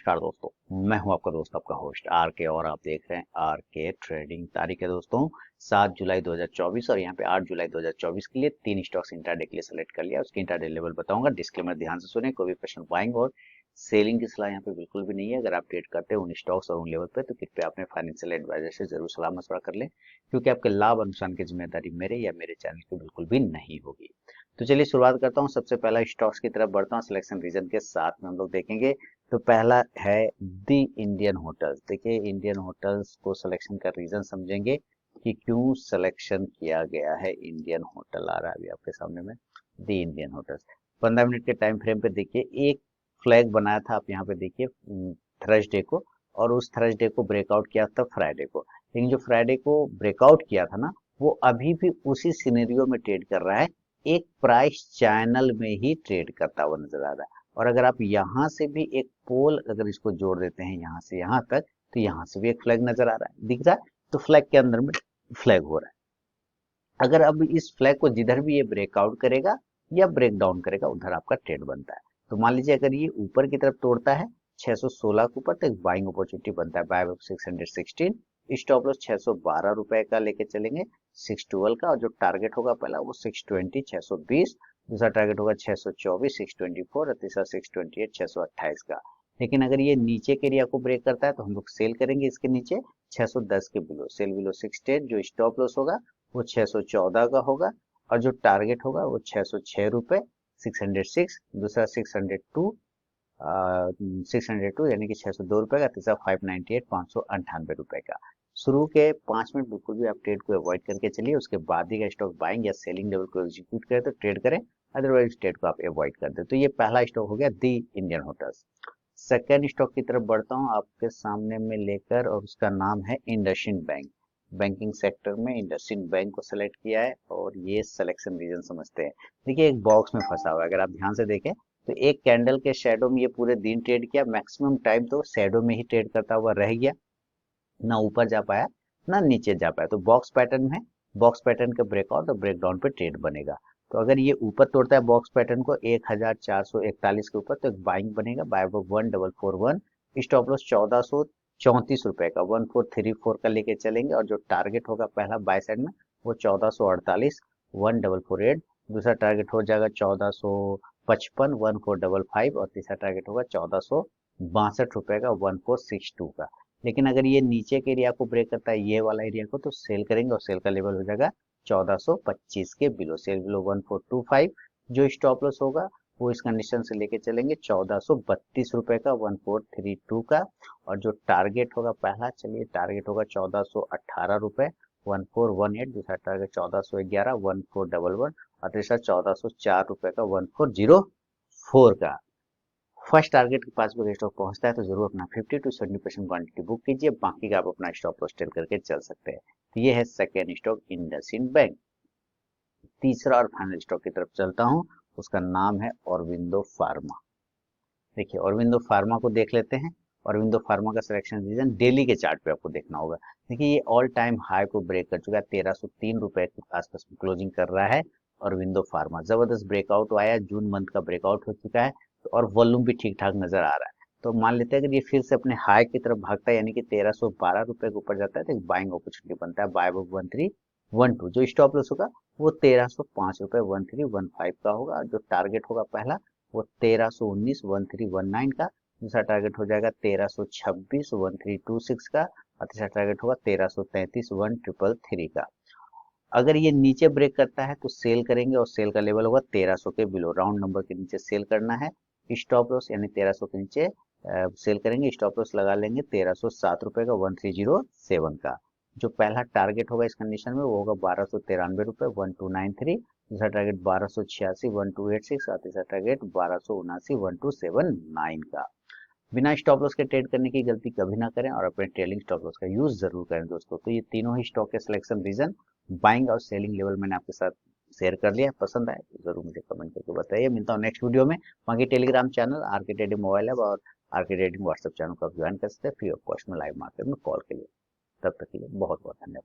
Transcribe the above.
नमस्कार दोस्तों, मैं हूं आपका दोस्त आपका होस्ट आर के और आप देख रहे हैं आर के ट्रेडिंग। तारीख है दोस्तों 7 जुलाई 2024 और यहां पे 8 जुलाई 2024 के लिए तीन स्टॉक्स इंट्राडे के लिए सेलेक्ट कर लिया। उसकी इंट्राडे लेवल बताऊंगा, डिस्क्लेमर ध्यान से सुने। कोई भी पर्सन बाइंग और सेलिंग की सलाह यहाँ पे बिल्कुल भी नहीं है। अगर आप ट्रेड करते हैं उन स्टॉक्स और उन लेवल पे तो कृपया अपने फाइनेंशियल एडवाइजर से जरूर सलाह मशवरा कर लें, क्योंकि आपके लाभ अनुसार की जिम्मेदारी मेरे या मेरे चैनल की बिल्कुल भी नहीं होगी। तो चलिए शुरुआत करता हूँ। सबसे पहला स्टॉक्स की तरफ बढ़ता हूँ सिलेक्शन रीजन के साथ में हम लोग देखेंगे। तो पहला है दी इंडियन होटल्स। देखिए इंडियन होटल्स को सिलेक्शन का रीजन समझेंगे कि क्यों सिलेक्शन किया गया है। इंडियन होटल आ रहा है अभी आपके सामने में, दी इंडियन होटल्स। 15 मिनट के टाइम फ्रेम पे देखिए एक फ्लैग बनाया था, आप यहाँ पे देखिए थर्सडे को, और उस थर्सडे को ब्रेकआउट किया था फ्राइडे को। लेकिन जो फ्राइडे को ब्रेकआउट किया था ना, वो अभी भी उसी सिनेरियो में ट्रेड कर रहा है, एक प्राइस चैनल में ही ट्रेड करता हुआ नजर आ रहा है। और अगर आप यहाँ से भी एक पोल अगर इसको जोड़ देते हैं यहाँ से यहाँ तक, तो यहाँ से भी एक फ्लैग नजर आ रहा है, दिख रहा है। तो फ्लैग के अंदर में फ्लैग हो रहा है। अगर अब इस फ्लैग को जिधर भी ये ब्रेकआउट करेगा या ब्रेक डाउन करेगा, उधर आपका ट्रेड बनता है। तो मान लीजिए अगर ये ऊपर की तरफ तोड़ता है 616 के ऊपर, तो एक बाइंग अपॉर्चुनिटी बनता है, बाय ऑफ 616। स्टॉप लॉस 612 रुपए का लेके चलेंगे 612 का, और जो टारगेट होगा पहला वो 620 620, दूसरा टारगेट होगा 624 624, और तीसरा 628 628 का। लेकिन अगर ये नीचे के एरिया को ब्रेक करता है तो हम लोग सेल करेंगे इसके नीचे 610 के बिलो, सेल बिलो 610। जो स्टॉप लॉस होगा वो 614 का होगा, और जो टारगेट होगा वो 606 रुपए 606, दूसरा 602 602 यानी कि 602 रुपए का, तीसरा 598 598 का। शुरू के 5 मिनट बिल्कुल भी आप ट्रेड को अवॉइड करके चलिए, उसके बाद ही स्टॉक बाइंग या सेलिंग लेवल को एग्जीक्यूट करें तो ट्रेड करें, अदरवाइज ट्रेड को आप अवॉइड कर दे। तो ये पहला स्टॉक हो गया दी इंडियन होटल्स। सेकेंड स्टॉक की तरफ बढ़ता हूँ आपके सामने में लेकर, और उसका नाम है इंडसइंड बैंक। बैंकिंग सेक्टर में इंडसइंड बैंक को सेलेक्ट किया है, और ये सिलेक्शन रीजन समझते हैं। देखिए एक बॉक्स में फंसा हुआ है, अगर आप ध्यान से देखें तो एक कैंडल के शेडो में ये पूरे दिन ट्रेड किया, मैक्सिमम टाइम तो शेडो में ही ट्रेड करता हुआ रह गया, ना ऊपर जा पाया ना नीचे जा पाया। तो बॉक्स पैटर्न है, बॉक्स पैटर्न का ब्रेकआउट और ब्रेकडाउन पे ट्रेड बनेगा। तो अगर ये ऊपर तोड़ता है बॉक्स पैटर्न को 1441 के ऊपर, तो एक बाइंग बनेगा, बाय 1441। स्टॉप लॉस 1434 रुपए का 1434 का लेके चलेंगे, और जो टारगेट होगा पहला बाय साइड में वो 1448 1448, दूसरा टारगेट हो जाएगा 1455 1455, और तीसरा टारगेट होगा 1462 का 1462 का। लेकिन अगर ये नीचे के एरिया को ब्रेक करता है, ये वाला एरिया को, तो सेल करेंगे, और सेल का लेवल हो जाएगा 1425 के बिलो, सेल बिलो 1425। जो स्टॉप लॉस होगा वो इस कंडीशन से लेके चलेंगे 1432 रुपए का 1432 का, और जो टारगेट होगा पहला, चलिए टारगेट होगा 1418 रुपए 1418, दूसरा टारगेट 1411 1411, और तीसरा 1404 रुपए का 1404 का। फर्स्ट टारगेट के पास भी स्टॉक पहुंचता है तो जरूर अपना 50 to 70% क्वांटिटी बुक कीजिए, बाकी का आप अपना स्टॉप लॉस टेल करके चल सकते हैं। तो ये है सेकेंड स्टॉक इंडसइंड बैंक। तीसरा और फाइनल स्टॉक की तरफ चलता हूं, उसका नाम है औरबिंदो फार्मा। देखिए औरबिंदो फार्मा को देख लेते हैं। औरबिंदो फार्मा का सिलेक्शन रीजन डेली के चार्ट पे आपको देखना होगा। देखिए ये ऑल टाइम हाई को ब्रेक कर चुका है, 1303 रुपए के आसपास में क्लोजिंग कर रहा है। औरबिंदो फार्मा जबरदस्त ब्रेकआउट आया, जून मंथ का ब्रेकआउट हो चुका है, और वॉल्यूम भी ठीक ठाक नजर आ रहा है। तो मान लेते हैं अगर ये फिर से अपने हाई की तरफ भागता है, यानी कि 1312 रुपए के ऊपर जाता है, तो एक बाइंग अपॉर्चुनिटी बनता है, बाय 1312। जो स्टॉप लॉस होगा वो 1305 रुपए 1315 का होगा। जो टारगेट होगा पहला वो 1319 1319 का, दूसरा टारगेट हो जाएगा 1326 1326 का, और तीसरा टारगेट होगा 1333 1333 का। अगर ये नीचे ब्रेक करता है तो सेल करेंगे, और सेल का लेवल होगा 1300 के बिलो, राउंड नंबर के नीचे सेल करना है। स्टॉप लॉस यानी 1300 के नीचे सेल करेंगे, स्टॉप लॉस लगा लेंगे 1307 रुपए का 1307 का। जो पहला टारगेट होगा इस कंडीशन में वो होगा 1293 रुपए 1293, दूसरा टारगेट 1286 1286, और तीसरा टारगेट 1279 1279 का। बिना स्टॉप लॉस के ट्रेड करने की गलती कभी ना करें, और अपने ट्रेलिंग स्टॉप लॉस का यूज जरूर करें दोस्तों। तो ये तीनों ही स्टॉक के सिलेक्शन रीजन, बाइंग और सेलिंग लेवल मैंने आपके साथ शेयर कर लिया। पसंद आए तो जरूर मुझे कमेंट करके बताइए। मिलता हूँ नेक्स्ट वीडियो में। बाकी Telegram channel RK trading mobile app और आरके ट्रेडिंग व्हाट्सएप चैनल को आप ज्वाइन कर सकते हैं फ्री ऑफ कॉस्ट में लाइव मार्केट में कॉल के लिए। तब तक के लिए बहुत बहुत धन्यवाद।